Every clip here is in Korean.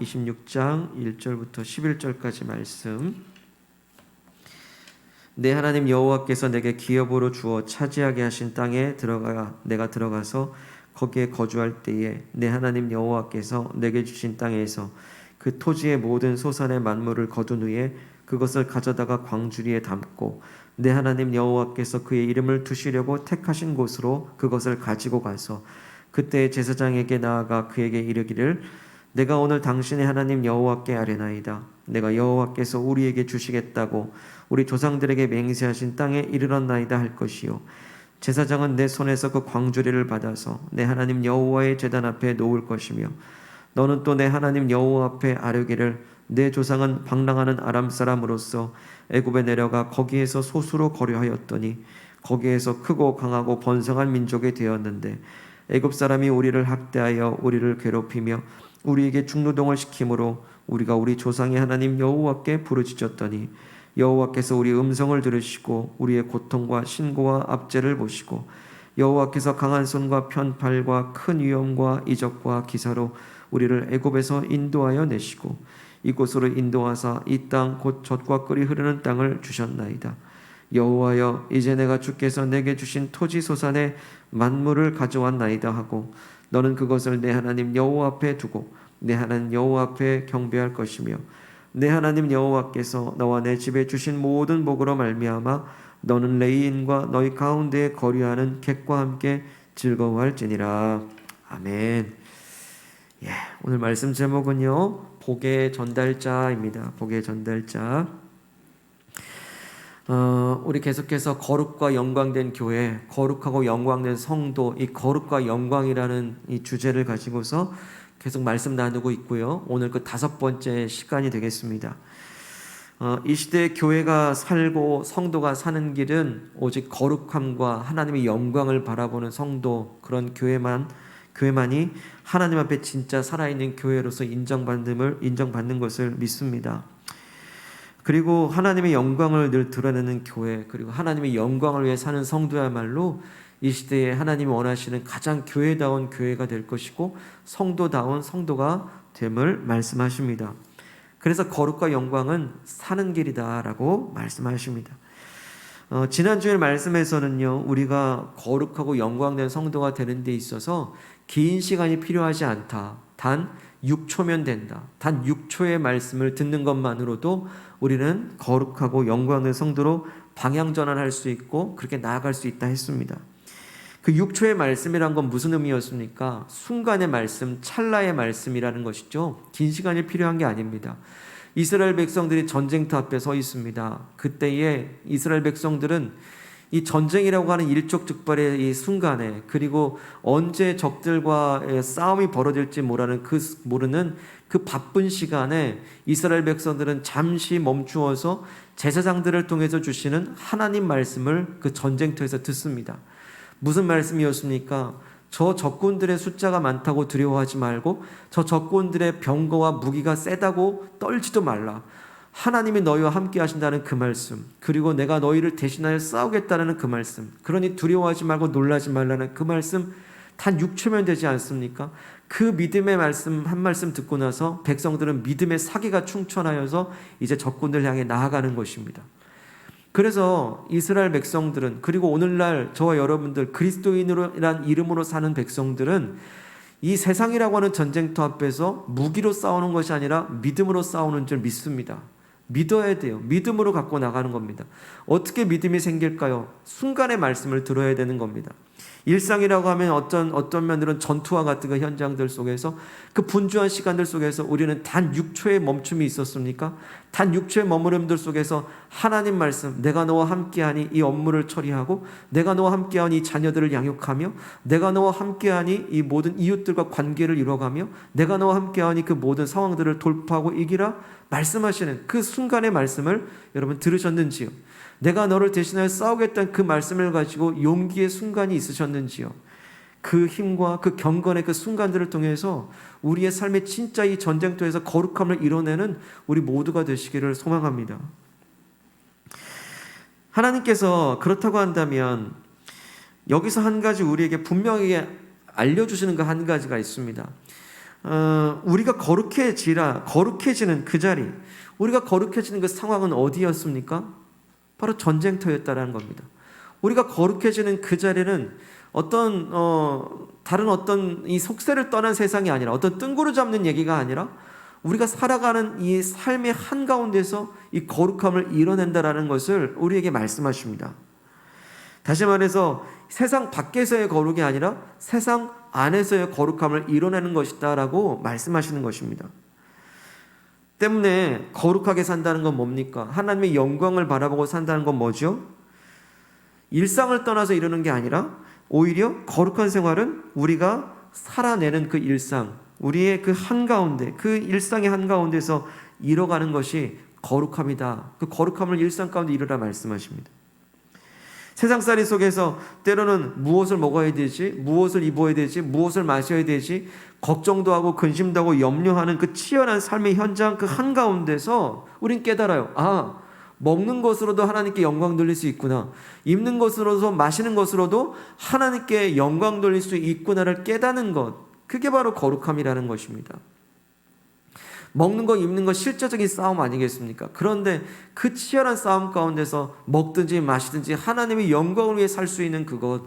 26장 1절부터 11절까지 말씀. 내 하나님 여호와께서 내게 기업으로 주어 차지하게 하신 땅에 내가 들어가서 거기에 거주할 때에 내 하나님 여호와께서 내게 주신 땅에서 그 토지의 모든 소산의 만물을 거둔 후에 그것을 가져다가 광주리에 담고 내 하나님 여호와께서 그의 이름을 두시려고 택하신 곳으로 그것을 가지고 가서 그때 제사장에게 나아가 그에게 이르기를 내가 오늘 당신의 하나님 여호와께 아뢰나이다. 내가 여호와께서 우리에게 주시겠다고 우리 조상들에게 맹세하신 땅에 이르렀나이다 할 것이요 제사장은 내 손에서 그 광주리를 받아서 내 하나님 여호와의 제단 앞에 놓을 것이며 너는 또 내 하나님 여호와 앞에 아뢰기를 내 조상은 방랑하는 아람 사람으로서 애굽에 내려가 거기에서 소수로 거류하였더니 거기에서 크고 강하고 번성한 민족이 되었는데 애굽 사람이 우리를 학대하여 우리를 괴롭히며 우리에게 중노동을 시키므로 우리가 우리 조상의 하나님 여호와께 부르짖었더니 여호와께서 우리 음성을 들으시고 우리의 고통과 신고와 압제를 보시고 여호와께서 강한 손과 편팔과 큰 위엄과 이적과 기사로 우리를 애굽에서 인도하여 내시고 이곳으로 인도하사 이 땅 곧 젖과 꿀이 흐르는 땅을 주셨나이다. 여호와여 이제 내가 주께서 내게 주신 토지 소산의 만물을 가져왔나이다 하고 너는 그것을 내 하나님 여호와 앞에 두고 내 하나님 여호와 앞에 경배할 것이며 내 하나님 여호와께서 너와 내 집에 주신 모든 복으로 말미암아 너는 레위인과 너희 가운데에 거류하는 객과 함께 즐거워할지니라. 아멘. 오늘 말씀 제목은요 복의 전달자입니다. 복의 전달자. 우리 계속해서 거룩과 영광된 교회, 거룩하고 영광된 성도, 이 거룩과 영광이라는 이 주제를 가지고서 계속 말씀 나누고 있고요. 오늘 그 5번째 시간이 되겠습니다. 이 시대의 교회가 살고 성도가 사는 길은 오직 거룩함과 하나님의 영광을 바라보는 성도, 그런 교회만이 하나님 앞에 진짜 살아있는 교회로서 인정받는 것을 믿습니다. 그리고 하나님의 영광을 늘 드러내는 교회, 그리고 하나님의 영광을 위해 사는 성도야말로 이 시대에 하나님이 원하시는 가장 교회다운 교회가 될 것이고 성도다운 성도가 됨을 말씀하십니다. 그래서 거룩과 영광은 사는 길이다라고 말씀하십니다. 지난주에 말씀에서는요 우리가 거룩하고 영광된 성도가 되는 데 있어서 긴 시간이 필요하지 않다. 단 6초면 된다. 단 6초의 말씀을 듣는 것만으로도 우리는 거룩하고 영광된 성도로 방향전환할 수 있고 그렇게 나아갈 수 있다 했습니다. 그 6초의 말씀이란 건 무슨 의미였습니까? 순간의 말씀, 찰나의 말씀이라는 것이죠. 긴 시간이 필요한 게 아닙니다. 이스라엘 백성들이 전쟁터 앞에 서 있습니다. 그때에 이스라엘 백성들은 이 전쟁이라고 하는 일촉즉발의 이 순간에 그리고 언제 적들과 싸움이 벌어질지 모르는 그 바쁜 시간에 이스라엘 백성들은 잠시 멈추어서 제사장들을 통해서 주시는 하나님 말씀을 그 전쟁터에서 듣습니다. 무슨 말씀이었습니까? 저 적군들의 숫자가 많다고 두려워하지 말고 저 적군들의 병거와 무기가 세다고 떨지도 말라. 하나님이 너희와 함께 하신다는 그 말씀, 그리고 내가 너희를 대신하여 싸우겠다는 그 말씀, 그러니 두려워하지 말고 놀라지 말라는 그 말씀, 단 6초면 되지 않습니까? 그 믿음의 말씀 한 말씀 듣고 나서 백성들은 믿음의 사기가 충천하여서 이제 적군들 향해 나아가는 것입니다. 그래서 이스라엘 백성들은, 그리고 오늘날 저와 여러분들 그리스도인이란 이름으로 사는 백성들은 이 세상이라고 하는 전쟁터 앞에서 무기로 싸우는 것이 아니라 믿음으로 싸우는 줄 믿습니다. 믿어야 돼요. 믿음으로 갖고 나가는 겁니다. 어떻게 믿음이 생길까요? 순간의 말씀을 들어야 되는 겁니다. 일상이라고 하면 어떤 면들은 전투와 같은 그 현장들 속에서 그 분주한 시간들 속에서 우리는 단 6초의 멈춤이 있었습니까? 단 6초의 머무름들 속에서 하나님 말씀, 내가 너와 함께하니 이 업무를 처리하고 내가 너와 함께하니 이 자녀들을 양육하며 내가 너와 함께하니 이 모든 이웃들과 관계를 이뤄가며 내가 너와 함께하니 그 모든 상황들을 돌파하고 이기라 말씀하시는 그 순간의 말씀을 여러분 들으셨는지요? 내가 너를 대신하여 싸우겠다는 그 말씀을 가지고 용기의 순간이 있으셨는지요? 그 힘과 그 경건의 그 순간들을 통해서 우리의 삶의 진짜 이 전쟁터에서 거룩함을 이뤄내는 우리 모두가 되시기를 소망합니다. 하나님께서 그렇다고 한다면 여기서 한 가지 우리에게 분명히 알려주시는 그 한 가지가 있습니다. 우리가 거룩해지는 그 자리, 우리가 거룩해지는 그 상황은 어디였습니까? 바로 전쟁터였다라는 겁니다. 우리가 거룩해지는 그 자리는 다른 어떤 이 속세를 떠난 세상이 아니라, 어떤 뜬구를 잡는 얘기가 아니라, 우리가 살아가는 이 삶의 한가운데서 이 거룩함을 이뤄낸다라는 것을 우리에게 말씀하십니다. 다시 말해서 세상 밖에서의 거룩이 아니라 세상 안에서의 거룩함을 이뤄내는 것이다라고 말씀하시는 것입니다. 때문에 거룩하게 산다는 건 뭡니까? 하나님의 영광을 바라보고 산다는 건 뭐죠? 일상을 떠나서 이루는 게 아니라 오히려 거룩한 생활은 우리가 살아내는 그 일상, 우리의 그 한가운데, 그 일상의 한가운데서 이뤄가는 것이 거룩함이다. 그 거룩함을 일상 가운데 이루라 말씀하십니다. 세상살이 속에서 때로는 무엇을 먹어야 되지, 무엇을 입어야 되지, 무엇을 마셔야 되지, 걱정도 하고 근심도 하고 염려하는 그 치열한 삶의 현장 그 한가운데서 우린 깨달아요. 먹는 것으로도 하나님께 영광 돌릴 수 있구나. 입는 것으로도, 마시는 것으로도 하나님께 영광 돌릴 수 있구나를 깨닫는 것, 그게 바로 거룩함이라는 것입니다. 먹는 것, 입는 것 실제적인 싸움 아니겠습니까? 그런데 그 치열한 싸움 가운데서 먹든지 마시든지 하나님의 영광을 위해 살 수 있는 그것,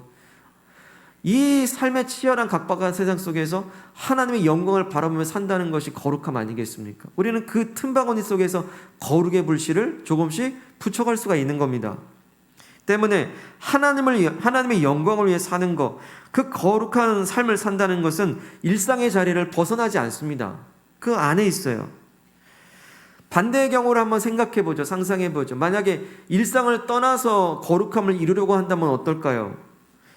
이 삶의 치열한 각박한 세상 속에서 하나님의 영광을 바라보며 산다는 것이 거룩함 아니겠습니까? 우리는 그 틈바구니 속에서 거룩의 불씨를 조금씩 붙여갈 수가 있는 겁니다. 때문에 하나님의 영광을 위해 사는 것, 그 거룩한 삶을 산다는 것은 일상의 자리를 벗어나지 않습니다. 그 안에 있어요. 반대의 경우를 한번 생각해보죠. 상상해보죠. 만약에 일상을 떠나서 거룩함을 이루려고 한다면 어떨까요?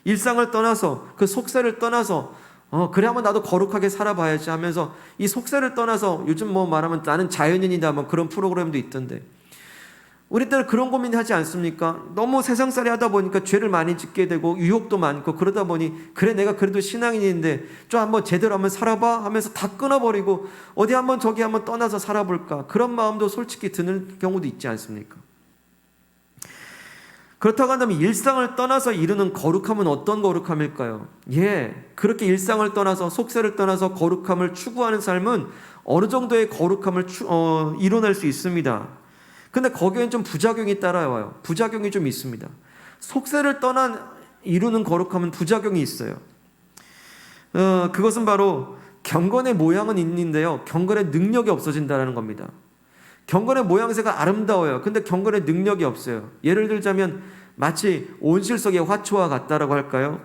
일상을 떠나서, 그 속세를 떠나서 그래 한번 나도 거룩하게 살아봐야지 하면서 이 속세를 떠나서, 요즘 뭐 말하면 나는 자연인이다 뭐 그런 프로그램도 있던데, 우리 때는 그런 고민 하지 않습니까? 너무 세상살이 하다 보니까 죄를 많이 짓게 되고 유혹도 많고, 그러다 보니 그래 내가 그래도 신앙인인데 좀 한번 제대로 한번 살아봐 하면서 다 끊어버리고 어디 한번 저기 한번 떠나서 살아볼까, 그런 마음도 솔직히 드는 경우도 있지 않습니까? 그렇다고 한다면 일상을 떠나서 이루는 거룩함은 어떤 거룩함일까요? 그렇게 일상을 떠나서, 속세를 떠나서 거룩함을 추구하는 삶은 어느 정도의 거룩함을 이뤄낼 수 있습니다. 근데 거기엔 좀 부작용이 따라와요. 부작용이 좀 있습니다. 속세를 떠난 이루는 거룩함은 부작용이 있어요. 그것은 바로 경건의 모양은 있는데요, 경건의 능력이 없어진다는 겁니다. 경건의 모양새가 아름다워요. 근데 경건의 능력이 없어요. 예를 들자면 마치 온실 속의 화초와 같다라고 할까요?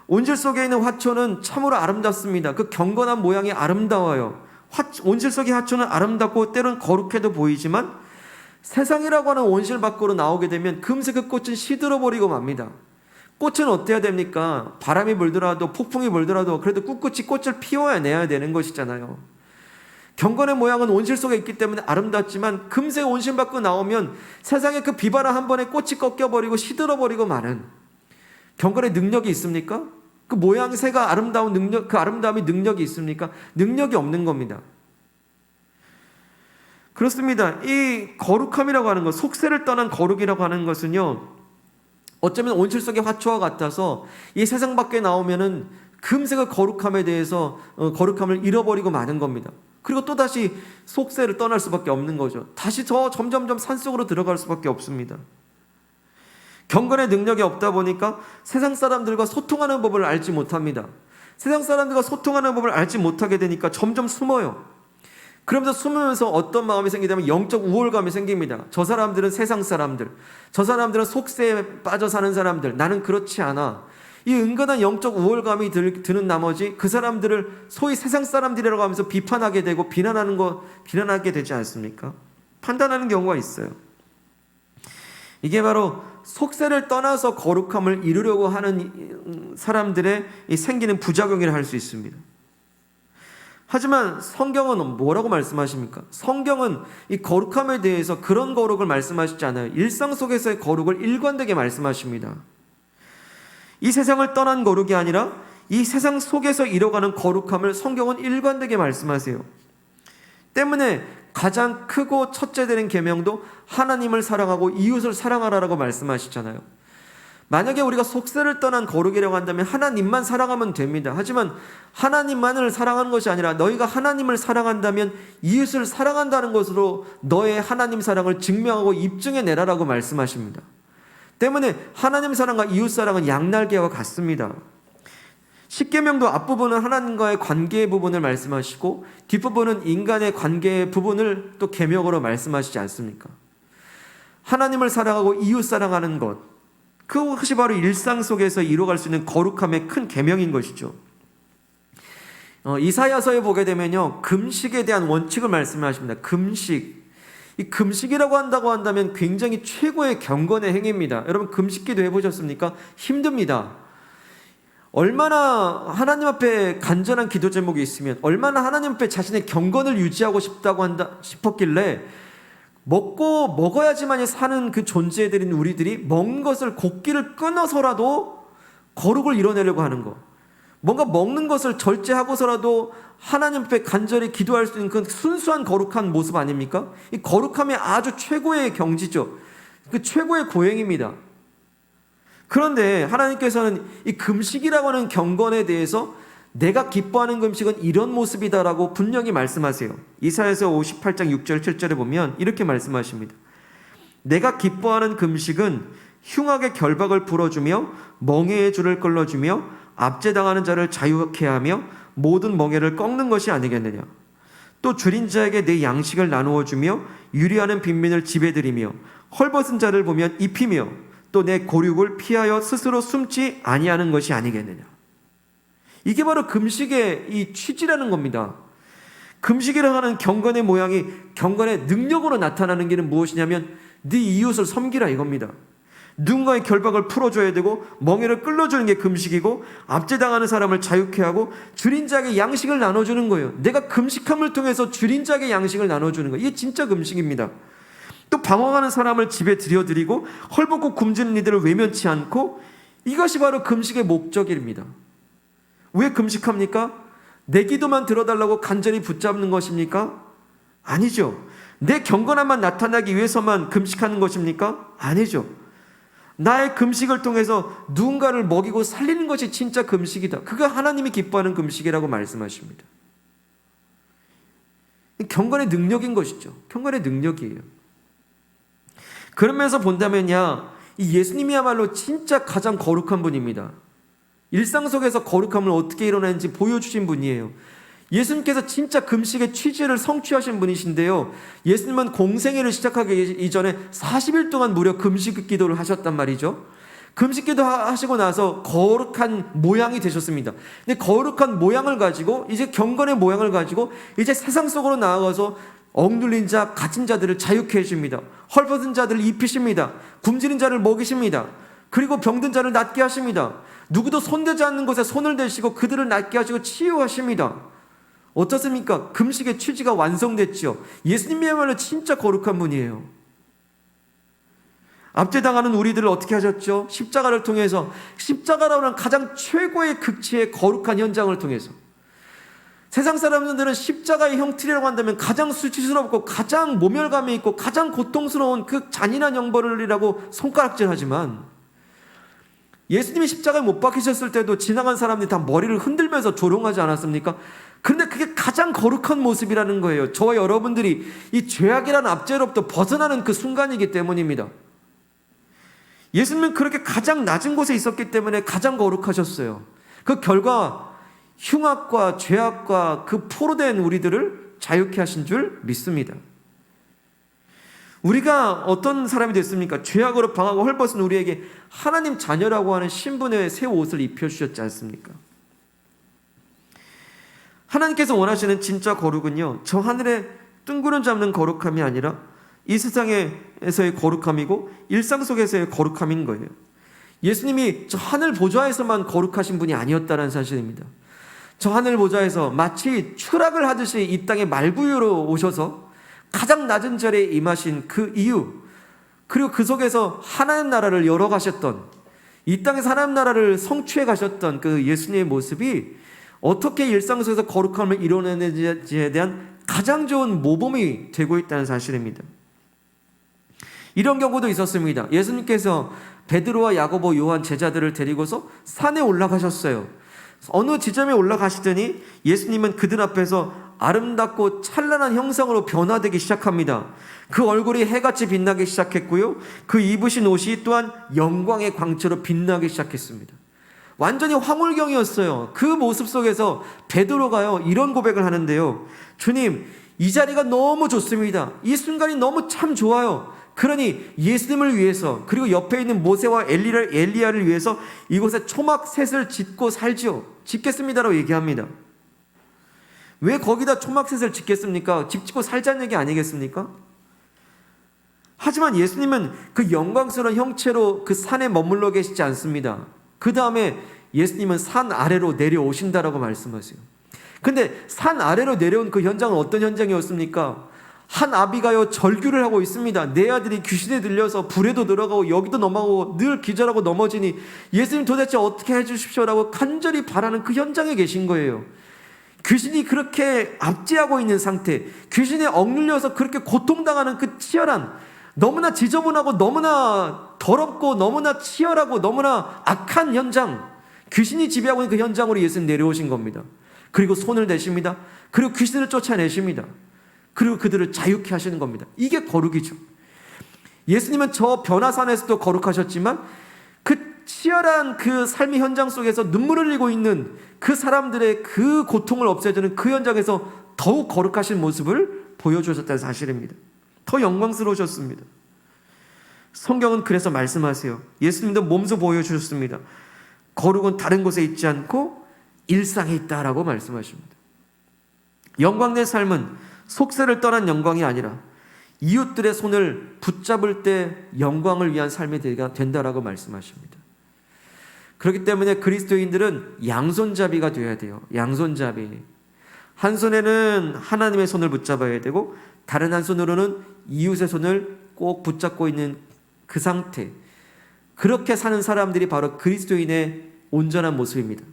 온실 속에 있는 화초는 참으로 아름답습니다. 그 경건한 모양이 아름다워요. 온실 속의 화초는 아름답고 때로는 거룩해도 보이지만, 세상이라고 하는 온실 밖으로 나오게 되면 금세 그 꽃은 시들어버리고 맙니다. 꽃은 어때야 됩니까? 바람이 불더라도, 폭풍이 불더라도 그래도 꿋꿋이 꽃을 피워내야 되는 것이잖아요. 경건의 모양은 온실 속에 있기 때문에 아름답지만 금세 온실 밖으로 나오면 세상에 그 비바람 한 번에 꽃이 꺾여버리고 시들어버리고 마는, 경건의 능력이 있습니까? 그 모양새가 아름다운 능력, 그 아름다움이 능력이 있습니까? 능력이 없는 겁니다. 그렇습니다. 이 거룩함이라고 하는 것, 속세를 떠난 거룩이라고 하는 것은요, 어쩌면 온실 속의 화초와 같아서 이 세상 밖에 나오면은 금세 그 거룩함에 대해서 거룩함을 잃어버리고 마는 겁니다. 그리고 또다시 속세를 떠날 수밖에 없는 거죠. 다시 점점점 산속으로 들어갈 수밖에 없습니다. 경건의 능력이 없다 보니까 세상 사람들과 소통하는 법을 알지 못합니다. 세상 사람들과 소통하는 법을 알지 못하게 되니까 점점 숨어요. 그러면서 숨으면서 어떤 마음이 생기냐면 영적 우월감이 생깁니다. 저 사람들은 세상 사람들, 저 사람들은 속세에 빠져 사는 사람들, 나는 그렇지 않아. 이 은근한 영적 우월감이 드는 나머지 그 사람들을 소위 세상 사람들이라고 하면서 비판하게 되고 비난하게 되지 않습니까? 판단하는 경우가 있어요. 이게 바로 속세를 떠나서 거룩함을 이루려고 하는 사람들의 생기는 부작용이라 할 수 있습니다. 하지만 성경은 뭐라고 말씀하십니까? 성경은 이 거룩함에 대해서 그런 거룩을 말씀하시지 않아요. 일상 속에서의 거룩을 일관되게 말씀하십니다. 이 세상을 떠난 거룩이 아니라 이 세상 속에서 이뤄가는 거룩함을 성경은 일관되게 말씀하세요. 때문에 가장 크고 첫째 되는 계명도 하나님을 사랑하고 이웃을 사랑하라라고 말씀하시잖아요. 만약에 우리가 속세를 떠난 거룩이라고 한다면 하나님만 사랑하면 됩니다. 하지만 하나님만을 사랑하는 것이 아니라 너희가 하나님을 사랑한다면 이웃을 사랑한다는 것으로 너의 하나님 사랑을 증명하고 입증해내라라고 말씀하십니다. 때문에 하나님 사랑과 이웃 사랑은 양날개와 같습니다. 십계명도 앞부분은 하나님과의 관계의 부분을 말씀하시고 뒷부분은 인간의 관계의 부분을 또 계명으로 말씀하시지 않습니까? 하나님을 사랑하고 이웃 사랑하는 것, 그것이 바로 일상 속에서 이루어갈 수 있는 거룩함의 큰 계명인 것이죠. 이사야서에 보게 되면요, 금식에 대한 원칙을 말씀하십니다. 금식. 이 금식이라고 한다면 굉장히 최고의 경건의 행위입니다. 여러분 금식기도 해보셨습니까? 힘듭니다. 얼마나 하나님 앞에 간절한 기도 제목이 있으면, 얼마나 하나님 앞에 자신의 경건을 유지하고 싶었길래 먹어야지만이 사는 그 존재들인 우리들이 먹는 것을 곡기를 끊어서라도 거룩을 이뤄내려고 하는 것, 뭔가 먹는 것을 절제하고서라도 하나님 앞에 간절히 기도할 수 있는 그 순수한 거룩한 모습 아닙니까? 이 거룩함의 아주 최고의 경지죠. 그 최고의 고행입니다. 그런데 하나님께서는 이 금식이라고 하는 경건에 대해서 내가 기뻐하는 금식은 이런 모습이다라고 분명히 말씀하세요. 이사야서 58장 6절 7절에 보면 이렇게 말씀하십니다. 내가 기뻐하는 금식은 흉악의 결박을 풀어주며 멍에의 줄을 끌어주며 압제당하는 자를 자유케 하며 모든 멍에를 꺾는 것이 아니겠느냐. 또 줄인 자에게 내 양식을 나누어 주며 유리하는 빈민을 지배드리며 헐벗은 자를 보면 입히며 또 내 고륙을 피하여 스스로 숨지 아니하는 것이 아니겠느냐. 이게 바로 금식의 이 취지라는 겁니다. 금식이라고 하는 경건의 모양이 경건의 능력으로 나타나는 길은 무엇이냐면 네 이웃을 섬기라 이겁니다. 누군가의 결박을 풀어줘야 되고 멍에를 끌어주는 게 금식이고 압제당하는 사람을 자유케 하고 줄인 자에게 양식을 나눠주는 거예요. 내가 금식함을 통해서 줄인 자에게 양식을 나눠주는 거예요. 이게 진짜 금식입니다. 또 방황하는 사람을 집에 들여드리고 헐벗고 굶주린 이들을 외면치 않고, 이것이 바로 금식의 목적입니다. 왜 금식합니까? 내 기도만 들어달라고 간절히 붙잡는 것입니까? 아니죠. 내 경건함만 나타나기 위해서만 금식하는 것입니까? 아니죠. 나의 금식을 통해서 누군가를 먹이고 살리는 것이 진짜 금식이다. 그가 하나님이 기뻐하는 금식이라고 말씀하십니다. 경건의 능력인 것이죠. 경건의 능력이에요. 그러면서 본다면야 이 예수님이야말로 진짜 가장 거룩한 분입니다. 일상 속에서 거룩함을 어떻게 이뤄내는지 보여주신 분이에요. 예수님께서 진짜 금식의 취지를 성취하신 분이신데요, 예수님은 공생애를 시작하기 이전에 40일 동안 무려 금식 기도를 하셨단 말이죠. 금식 기도 하시고 나서 거룩한 모양이 되셨습니다. 근데 거룩한 모양을 가지고, 이제 경건의 모양을 가지고 이제 세상 속으로 나아가서 억눌린 자, 갇힌 자들을 자유케 해줍니다. 헐벗은 자들을 입히십니다. 굶주린 자를 먹이십니다. 그리고 병든 자를 낫게 하십니다. 누구도 손대지 않는 곳에 손을 대시고 그들을 낫게 하시고 치유하십니다. 어떻습니까? 금식의 취지가 완성됐죠. 예수님이야말로 진짜 거룩한 분이에요. 압제당하는 우리들을 어떻게 하셨죠? 십자가를 통해서, 십자가라고 하는 가장 최고의 극치의 거룩한 현장을 통해서. 세상 사람들은 십자가의 형틀이라고 한다면 가장 수치스럽고 가장 모멸감이 있고 가장 고통스러운 그 잔인한 형벌이라고 손가락질하지만, 예수님이 십자가에 못 박히셨을 때도 지나간 사람들이 다 머리를 흔들면서 조롱하지 않았습니까? 그런데 그게 가장 거룩한 모습이라는 거예요. 저와 여러분들이 이 죄악이라는 압제로부터 벗어나는 그 순간이기 때문입니다. 예수님은 그렇게 가장 낮은 곳에 있었기 때문에 가장 거룩하셨어요. 그 결과 흉악과 죄악과 그 포로된 우리들을 자유케 하신 줄 믿습니다. 우리가 어떤 사람이 됐습니까? 죄악으로 방하고 헐벗은 우리에게 하나님 자녀라고 하는 신분의 새 옷을 입혀주셨지 않습니까? 하나님께서 원하시는 진짜 거룩은요, 저 하늘에 뜬구름 잡는 거룩함이 아니라 이 세상에서의 거룩함이고 일상 속에서의 거룩함인 거예요. 예수님이 저 하늘 보좌에서만 거룩하신 분이 아니었다는 사실입니다. 저 하늘 보좌에서 마치 추락을 하듯이 이 땅에 말구유로 오셔서 가장 낮은 자리에 임하신 그 이유, 그리고 그 속에서 하나님 나라를 열어가셨던, 이 땅에서 하나님 나라를 성취해 가셨던 그 예수님의 모습이 어떻게 일상 속에서 거룩함을 이뤄내는지에 대한 가장 좋은 모범이 되고 있다는 사실입니다. 이런 경우도 있었습니다. 예수님께서 베드로와 야고보, 요한 제자들을 데리고서 산에 올라가셨어요. 어느 지점에 올라가시더니 예수님은 그들 앞에서 아름답고 찬란한 형상으로 변화되기 시작합니다. 그 얼굴이 해같이 빛나기 시작했고요. 그 입으신 옷이 또한 영광의 광채로 빛나기 시작했습니다. 완전히 황홀경이었어요. 그 모습 속에서 베드로가요, 이런 고백을 하는데요. 주님, 이 자리가 너무 좋습니다. 이 순간이 너무 참 좋아요. 그러니 예수님을 위해서, 그리고 옆에 있는 모세와 엘리야를 위해서 이곳에 초막셋을 짓고 살지요. 짓겠습니다라고 얘기합니다. 왜 거기다 초막셋을 짓겠습니까? 집 짓고 살자는 얘기 아니겠습니까? 하지만 예수님은 그 영광스러운 형체로 그 산에 머물러 계시지 않습니다. 그 다음에 예수님은 산 아래로 내려오신다라고 말씀하세요. 근데 산 아래로 내려온 그 현장은 어떤 현장이었습니까? 한 아비가요 절규를 하고 있습니다. 내 아들이 귀신에 들려서 불에도 들어가고 여기도 넘어가고 늘 기절하고 넘어지니 예수님 도대체 어떻게 해주십시오라고 간절히 바라는 그 현장에 계신 거예요. 귀신이 그렇게 압제하고 있는 상태, 귀신에 억눌려서 그렇게 고통당하는 그 치열한, 너무나 지저분하고 너무나 더럽고 너무나 치열하고 너무나 악한 현장, 귀신이 지배하고 있는 그 현장으로 예수님 내려오신 겁니다. 그리고 손을 대십니다. 그리고 귀신을 쫓아내십니다. 그리고 그들을 자유케 하시는 겁니다. 이게 거룩이죠. 예수님은 저 변화산에서도 거룩하셨지만 그 치열한 그 삶의 현장 속에서 눈물을 흘리고 있는 그 사람들의 그 고통을 없애주는 그 현장에서 더욱 거룩하신 모습을 보여주셨다는 사실입니다. 더 영광스러우셨습니다. 성경은 그래서 말씀하세요. 예수님도 몸소 보여주셨습니다. 거룩은 다른 곳에 있지 않고 일상에 있다라고 말씀하십니다. 영광된 삶은 속세를 떠난 영광이 아니라 이웃들의 손을 붙잡을 때 영광을 위한 삶이 된다라고 말씀하십니다. 그렇기 때문에 그리스도인들은 양손잡이가 되어야 돼요. 양손잡이. 한 손에는 하나님의 손을 붙잡아야 되고 다른 한 손으로는 이웃의 손을 꼭 붙잡고 있는 그 상태. 그렇게 사는 사람들이 바로 그리스도인의 온전한 모습입니다.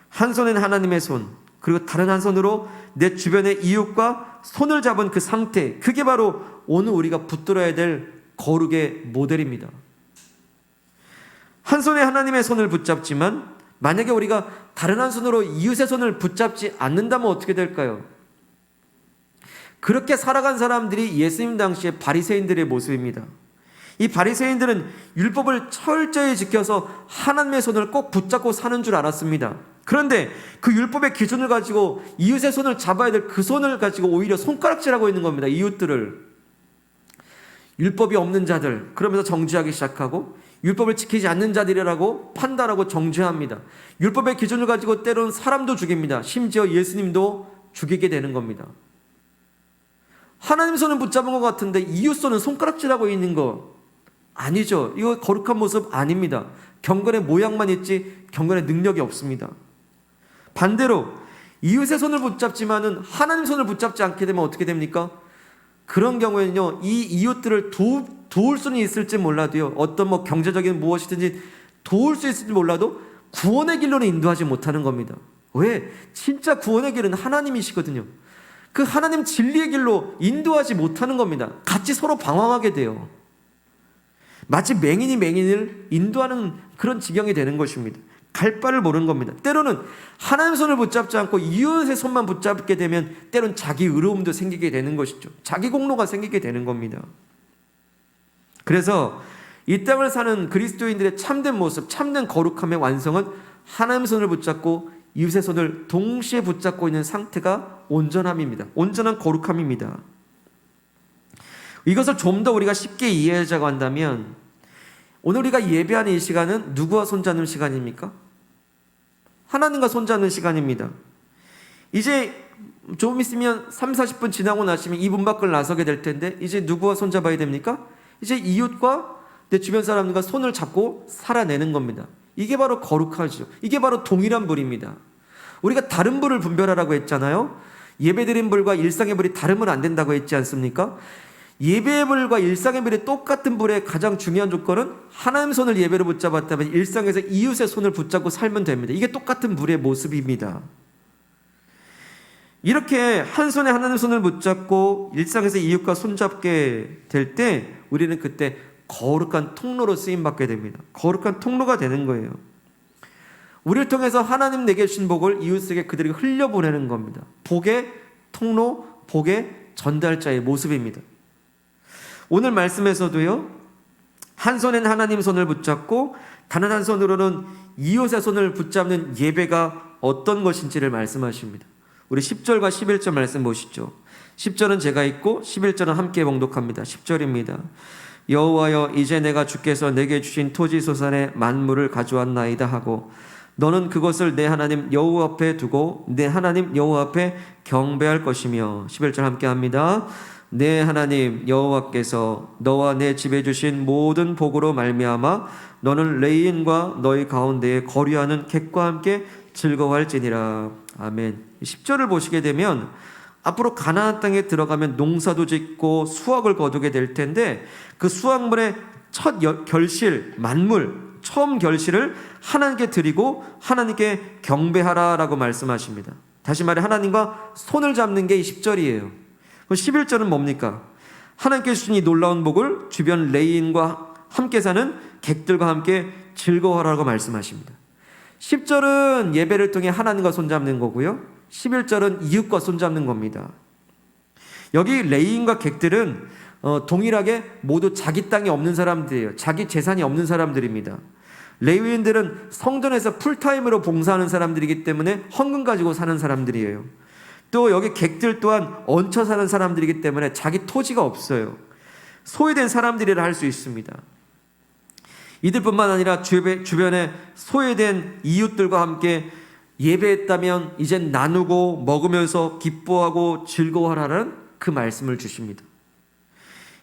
한 손에는 하나님의 손, 그리고 다른 한 손으로 내 주변의 이웃과 손을 잡은 그 상태, 그게 바로 오늘 우리가 붙들어야 될 거룩의 모델입니다. 한 손에 하나님의 손을 붙잡지만 만약에 우리가 다른 한 손으로 이웃의 손을 붙잡지 않는다면 어떻게 될까요? 그렇게 살아간 사람들이 예수님 당시의 바리새인들의 모습입니다. 이 바리새인들은 율법을 철저히 지켜서 하나님의 손을 꼭 붙잡고 사는 줄 알았습니다. 그런데 그 율법의 기준을 가지고 이웃의 손을 잡아야 될 그 손을 가지고 오히려 손가락질하고 있는 겁니다. 이웃들을. 율법이 없는 자들, 그러면서 정죄하기 시작하고 율법을 지키지 않는 자들이라고 판단하고 정죄합니다. 율법의 기준을 가지고 때로는 사람도 죽입니다. 심지어 예수님도 죽이게 되는 겁니다. 하나님 손은 붙잡은 것 같은데 이웃 손은 손가락질하고 있는 거 아니죠. 이거 거룩한 모습 아닙니다. 경건의 모양만 있지 경건의 능력이 없습니다. 반대로 이웃의 손을 붙잡지만은 하나님 손을 붙잡지 않게 되면 어떻게 됩니까? 그런 경우에는요, 이 이웃들을 도울 수는 있을지 몰라도요, 어떤 뭐 경제적인 무엇이든지 도울 수 있을지 몰라도 구원의 길로는 인도하지 못하는 겁니다. 왜? 진짜 구원의 길은 하나님이시거든요. 그 하나님 진리의 길로 인도하지 못하는 겁니다. 같이 서로 방황하게 돼요. 마치 맹인이 맹인을 인도하는 그런 지경이 되는 것입니다. 갈 바를 모르는 겁니다. 때로는 하나님 손을 붙잡지 않고 이웃의 손만 붙잡게 되면 때로는 자기 의로움도 생기게 되는 것이죠. 자기 공로가 생기게 되는 겁니다. 그래서 이 땅을 사는 그리스도인들의 참된 모습, 참된 거룩함의 완성은 하나님 손을 붙잡고 이웃의 손을 동시에 붙잡고 있는 상태가 온전함입니다. 온전한 거룩함입니다. 이것을 좀 더 우리가 쉽게 이해하자고 한다면 오늘 우리가 예배하는 이 시간은 누구와 손잡는 시간입니까? 하나님과 손잡는 시간입니다. 이제 조금 있으면 30-40분 지나고 나시면 이 문 밖을 나서게 될 텐데 이제 누구와 손잡아야 됩니까? 이제 이웃과 내 주변 사람들과 손을 잡고 살아내는 겁니다. 이게 바로 거룩하죠. 이게 바로 동일한 불입니다. 우리가 다른 불을 분별하라고 했잖아요. 예배드린 불과 일상의 불이 다르면 안 된다고 했지 않습니까? 예배의 불과 일상의 불이 똑같은 불의 가장 중요한 조건은 하나님 손을 예배로 붙잡았다면 일상에서 이웃의 손을 붙잡고 살면 됩니다. 이게 똑같은 불의 모습입니다. 이렇게 한 손에 하나님 손을 붙잡고 일상에서 이웃과 손잡게 될 때 우리는 그때 거룩한 통로로 쓰임받게 됩니다. 거룩한 통로가 되는 거예요. 우리를 통해서 하나님 내게 주신 복을 이웃에게 그들에게 흘려보내는 겁니다. 복의 통로, 복의 전달자의 모습입니다. 오늘 말씀에서도요, 한 손엔 하나님 손을 붙잡고 다른 한 손으로는 이웃의 손을 붙잡는 예배가 어떤 것인지를 말씀하십니다. 우리 10절과 11절 말씀 보시죠. 10절은 제가 읽고 11절은 함께 봉독합니다. 10절입니다. 여호와여, 이제 내가 주께서 내게 주신 토지 소산의 만물을 가져왔나이다 하고 너는 그것을 내 하나님 여호와 앞에 두고 내 하나님 여호와 앞에 경배할 것이며. 11절 함께 합니다. 내 하나님 여호와께서 너와 내 집에 주신 모든 복으로 말미암아 너는 레인과 너희 가운데에 거류하는 객과 함께 즐거워할지니라. 아멘. 10절을 보시게 되면 앞으로 가나안 땅에 들어가면 농사도 짓고 수확을 거두게 될 텐데 그 수확물의 첫 결실, 만물, 처음 결실을 하나님께 드리고 하나님께 경배하라라고 말씀하십니다. 다시 말해 하나님과 손을 잡는 게 이 10절이에요. 11절은 뭡니까? 하나님께 주신 이 놀라운 복을 주변 레인과 함께 사는 객들과 함께 즐거워하라고 말씀하십니다. 10절은 예배를 통해 하나님과 손잡는 거고요. 11절은 이웃과 손잡는 겁니다. 여기 레인과 객들은 동일하게 모두 자기 땅이 없는 사람들이에요. 자기 재산이 없는 사람들입니다. 레위인들은 성전에서 풀타임으로 봉사하는 사람들이기 때문에 헌금 가지고 사는 사람들이에요. 또 여기 객들 또한 얹혀 사는 사람들이기 때문에 자기 토지가 없어요. 소외된 사람들이라 할 수 있습니다. 이들뿐만 아니라 주변에 소외된 이웃들과 함께 예배했다면 이젠 나누고 먹으면서 기뻐하고 즐거워하라는 그 말씀을 주십니다.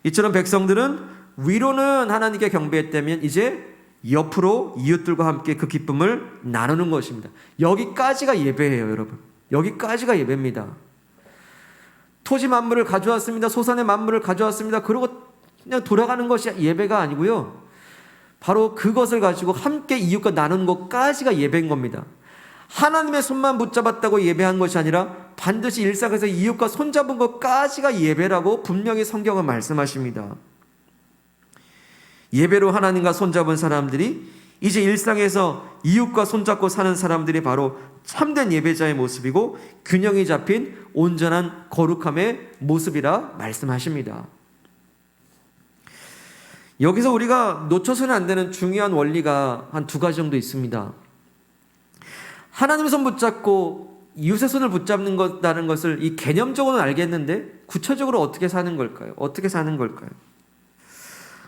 이처럼 백성들은 위로는 하나님께 경배했다면 이제 옆으로 이웃들과 함께 그 기쁨을 나누는 것입니다. 여기까지가 예배예요, 여러분. 여기까지가 예배입니다. 토지 만물을 가져왔습니다. 소산의 만물을 가져왔습니다. 그러고 그냥 돌아가는 것이 예배가 아니고요. 바로 그것을 가지고 함께 이웃과 나누는 것까지가 예배인 겁니다. 하나님의 손만 붙잡았다고 예배한 것이 아니라 반드시 일상에서 이웃과 손잡은 것까지가 예배라고 분명히 성경은 말씀하십니다. 예배로 하나님과 손잡은 사람들이 이제 일상에서 이웃과 손잡고 사는 사람들이 바로 참된 예배자의 모습이고 균형이 잡힌 온전한 거룩함의 모습이라 말씀하십니다. 여기서 우리가 놓쳐서는 안 되는 중요한 원리가 한 두 가지 정도 있습니다. 하나님의 손 붙잡고 이웃의 손을 붙잡는 것다는 것을 이 개념적으로는 알겠는데 구체적으로 어떻게 사는 걸까요? 어떻게 사는 걸까요?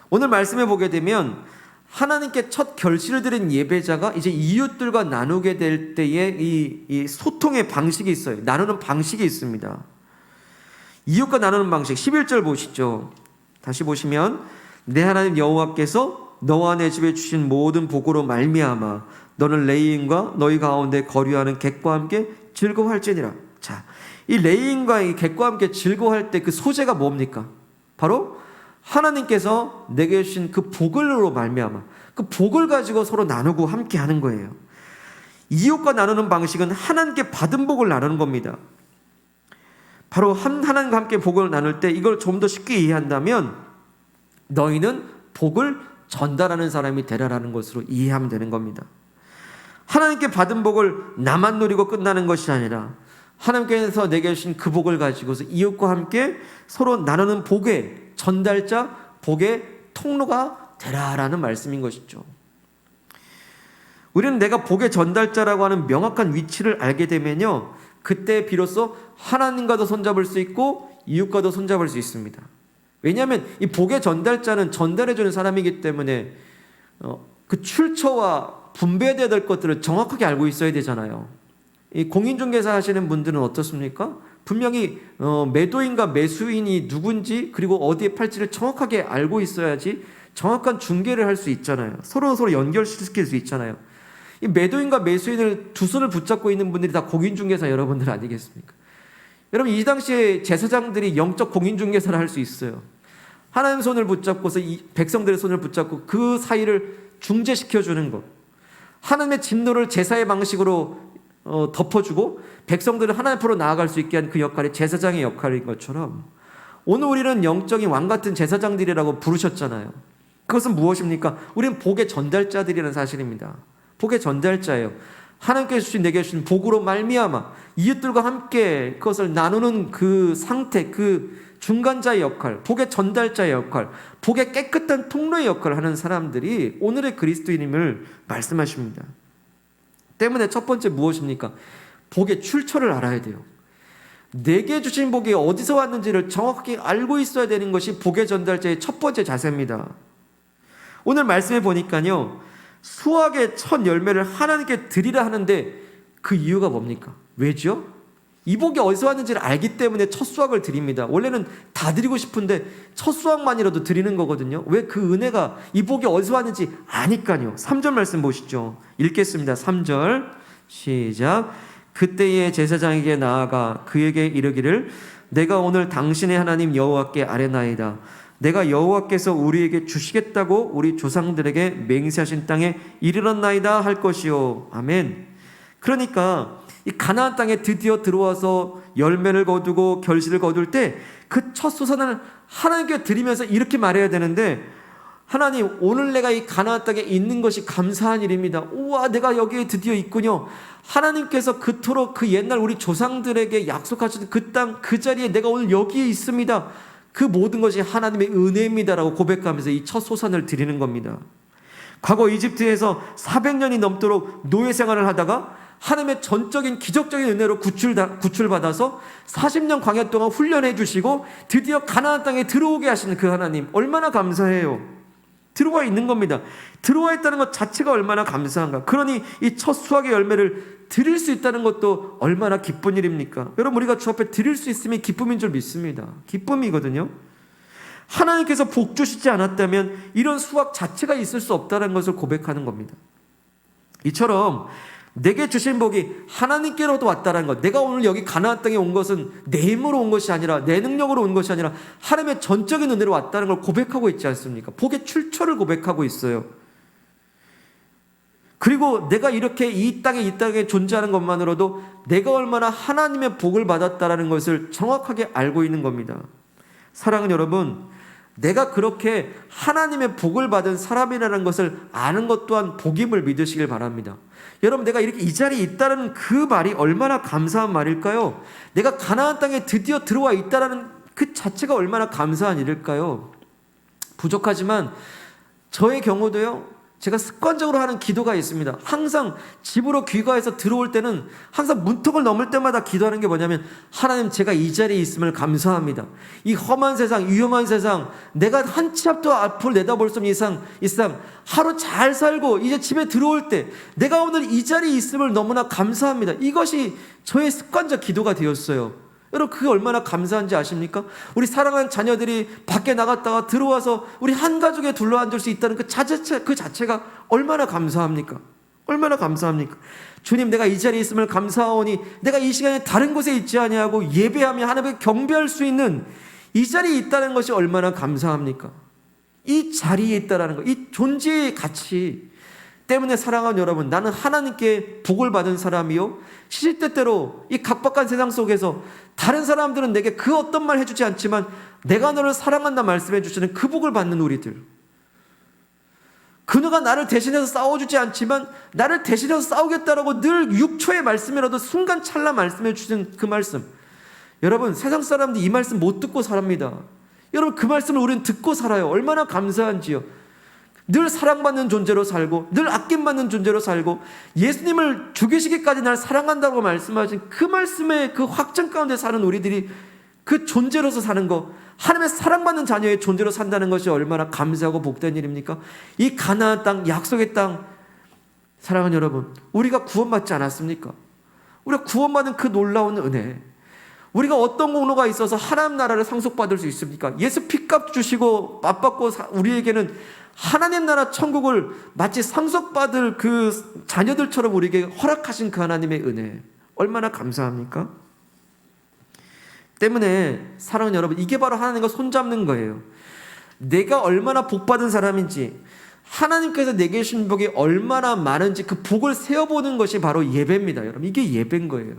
오늘 말씀해 보게 되면 하나님께 첫 결실을 드린 예배자가 이제 이웃들과 나누게 될 때에 이 소통의 방식이 있어요. 나누는 방식이 있습니다. 이웃과 나누는 방식 11절 보시죠. 다시 보시면 내 하나님 여호와께서 너와 내 집에 주신 모든 복으로 말미암아 너는 레위인과 너희 가운데 거류하는 객과 함께 즐거워할지니라. 자, 이 레위인과 이 객과 함께 즐거워할 때 그 소재가 뭡니까? 바로 하나님께서 내게 주신 그 복으로 말미암아 그 복을 가지고 서로 나누고 함께 하는 거예요. 이웃과 나누는 방식은 하나님께 받은 복을 나누는 겁니다. 바로 하나님과 함께 복을 나눌 때 이걸 좀 더 쉽게 이해한다면 너희는 복을 전달하는 사람이 되라라는 것으로 이해하면 되는 겁니다. 하나님께 받은 복을 나만 누리고 끝나는 것이 아니라 하나님께서 내게 주신 그 복을 가지고서 이웃과 함께 서로 나누는 복의 전달자, 복의 통로가 되라라는 말씀인 것이죠. 우리는 내가 복의 전달자라고 하는 명확한 위치를 알게 되면요, 그때 비로소 하나님과도 손잡을 수 있고 이웃과도 손잡을 수 있습니다. 왜냐하면 이 복의 전달자는 전달해주는 사람이기 때문에 그 출처와 분배돼야 될 것들을 정확하게 알고 있어야 되잖아요. 이 공인중개사 하시는 분들은 어떻습니까? 분명히 매도인과 매수인이 누군지 그리고 어디에 팔지를 정확하게 알고 있어야지 정확한 중개를 할 수 있잖아요. 서로 연결시킬 수 있잖아요. 이 매도인과 매수인을 두 손을 붙잡고 있는 분들이 다 공인중개사 여러분들 아니겠습니까? 여러분 이 당시에 제사장들이 영적 공인중개사를 할 수 있어요. 하나님 손을 붙잡고서 이 백성들의 손을 붙잡고 그 사이를 중재시켜주는 것, 하나님의 진노를 제사의 방식으로 덮어주고 백성들을 하나님 앞으로 나아갈 수 있게 하는 그 역할이 제사장의 역할인 것처럼 오늘 우리는 영적인 왕같은 제사장들이라고 부르셨잖아요. 그것은 무엇입니까? 우리는 복의 전달자들이라는 사실입니다. 복의 전달자예요. 하나님께서 주신 내게 주신 복으로 말미암아 이웃들과 함께 그것을 나누는 그 상태, 그 중간자의 역할, 복의 전달자의 역할, 복의 깨끗한 통로의 역할을 하는 사람들이 오늘의 그리스도인임을 말씀하십니다. 때문에 첫 번째 무엇입니까? 복의 출처를 알아야 돼요. 내게 주신 복이 어디서 왔는지를 정확하게 알고 있어야 되는 것이 복의 전달자의 첫 번째 자세입니다. 오늘 말씀해 보니까요, 수확의 첫 열매를 하나님께 드리라 하는데 그 이유가 뭡니까? 왜죠? 이 복이 어디서 왔는지를 알기 때문에 첫 수확을 드립니다. 원래는 다 드리고 싶은데 첫 수확만이라도 드리는 거거든요. 왜? 그 은혜가, 이 복이 어디서 왔는지 아니까요. 3절 말씀 보시죠. 읽겠습니다. 3절 시작. 그때의 제사장에게 나아가 그에게 이르기를 내가 오늘 당신의 하나님 여호와께 아뢰나이다. 내가 여호와께서 우리에게 주시겠다고 우리 조상들에게 맹세하신 땅에 이르렀나이다 할 것이요. 아멘. 그러니까 이 가나안 땅에 드디어 들어와서 열매를 거두고 결실을 거둘 때 그 첫 소산을 하나님께 드리면서 이렇게 말해야 되는데, 하나님, 오늘 내가 이 가나안 땅에 있는 것이 감사한 일입니다. 우와, 내가 여기에 드디어 있군요. 하나님께서 그토록 그 옛날 우리 조상들에게 약속하신 그 땅, 그 자리에 내가 오늘 여기에 있습니다. 그 모든 것이 하나님의 은혜입니다라고 고백하면서 이 첫 소산을 드리는 겁니다. 과거 이집트에서 400년이 넘도록 노예 생활을 하다가 하나님의 전적인 기적적인 은혜로 구출받아서 40년 광야 동안 훈련해 주시고 드디어 가나안 땅에 들어오게 하시는 그 하나님, 얼마나 감사해요. 들어와 있는 겁니다. 들어와 있다는 것 자체가 얼마나 감사한가. 그러니 이 첫 수확의 열매를 드릴 수 있다는 것도 얼마나 기쁜 일입니까? 여러분, 우리가 주 앞에 드릴 수 있으면 기쁨인 줄 믿습니다. 기쁨이거든요. 하나님께서 복 주시지 않았다면 이런 수확 자체가 있을 수 없다는 것을 고백하는 겁니다. 이처럼 내게 주신 복이 하나님께로도 왔다는 것, 내가 오늘 여기 가나안 땅에 온 것은 내 힘으로 온 것이 아니라, 내 능력으로 온 것이 아니라 하나님의 전적인 은혜로 왔다는 걸 고백하고 있지 않습니까? 복의 출처를 고백하고 있어요. 그리고 내가 이렇게 이 땅에 존재하는 것만으로도 내가 얼마나 하나님의 복을 받았다는 것을 정확하게 알고 있는 겁니다. 사랑하는 여러분, 내가 그렇게 하나님의 복을 받은 사람이라는 것을 아는 것 또한 복임을 믿으시길 바랍니다. 여러분, 내가 이렇게 이 자리에 있다는 그 말이 얼마나 감사한 말일까요? 내가 가나안 땅에 드디어 들어와 있다는 그 자체가 얼마나 감사한 일일까요? 부족하지만 저의 경우도요, 제가 습관적으로 하는 기도가 있습니다. 항상 집으로 귀가해서 들어올 때는 항상 문턱을 넘을 때마다 기도하는 게 뭐냐면, 하나님, 제가 이 자리에 있음을 감사합니다. 이 험한 세상, 위험한 세상, 내가 한 치 앞도 앞을 내다볼 수 없는 이상 하루 잘 살고 이제 집에 들어올 때 내가 오늘 이 자리에 있음을 너무나 감사합니다. 이것이 저의 습관적 기도가 되었어요. 여러분, 그게 얼마나 감사한지 아십니까? 우리 사랑하는 자녀들이 밖에 나갔다가 들어와서 우리 한 가족에 둘러앉을 수 있다는 그 자체가 얼마나 감사합니까? 얼마나 감사합니까? 주님, 내가 이 자리에 있음을 감사하오니 내가 이 시간에 다른 곳에 있지 아니하고 예배하며 하나님께 경배할 수 있는 이 자리에 있다는 것이 얼마나 감사합니까? 이 자리에 있다는 것, 이 존재의 가치 때문에, 사랑하는 여러분, 나는 하나님께 복을 받은 사람이요, 시시때때로 이 각박한 세상 속에서 다른 사람들은 내게 그 어떤 말 해주지 않지만 내가 너를 사랑한다 말씀해 주시는 그 복을 받는 우리들, 그누가 나를 대신해서 싸워주지 않지만 나를 대신해서 싸우겠다라고 늘 6초의 말씀이라도 순간 찰나 말씀해 주시는 그 말씀, 여러분, 세상 사람들이 이 말씀 못 듣고 살합니다. 여러분, 그 말씀을 우리는 듣고 살아요. 얼마나 감사한지요. 늘 사랑받는 존재로 살고 늘 아낌받는 존재로 살고 예수님을 죽이시기까지 날 사랑한다고 말씀하신 그 말씀의 그 확정 가운데 사는 우리들이 그 존재로서 사는 것, 하나님의 사랑받는 자녀의 존재로 산다는 것이 얼마나 감사하고 복된 일입니까? 이 가나안 땅, 약속의 땅, 사랑하는 여러분, 우리가 구원받지 않았습니까? 우리가 구원받은 그 놀라운 은혜, 우리가 어떤 공로가 있어서 하나님 나라를 상속받을 수 있습니까? 예수 피값 주시고 맛받고 우리에게는 하나님 나라 천국을 마치 상속받을 그 자녀들처럼 우리에게 허락하신 그 하나님의 은혜, 얼마나 감사합니까? 때문에 사랑하는 여러분, 이게 바로 하나님과 손잡는 거예요. 내가 얼마나 복받은 사람인지, 하나님께서 내게 주신 복이 얼마나 많은지 그 복을 세어보는 것이 바로 예배입니다. 여러분, 이게 예배인 거예요.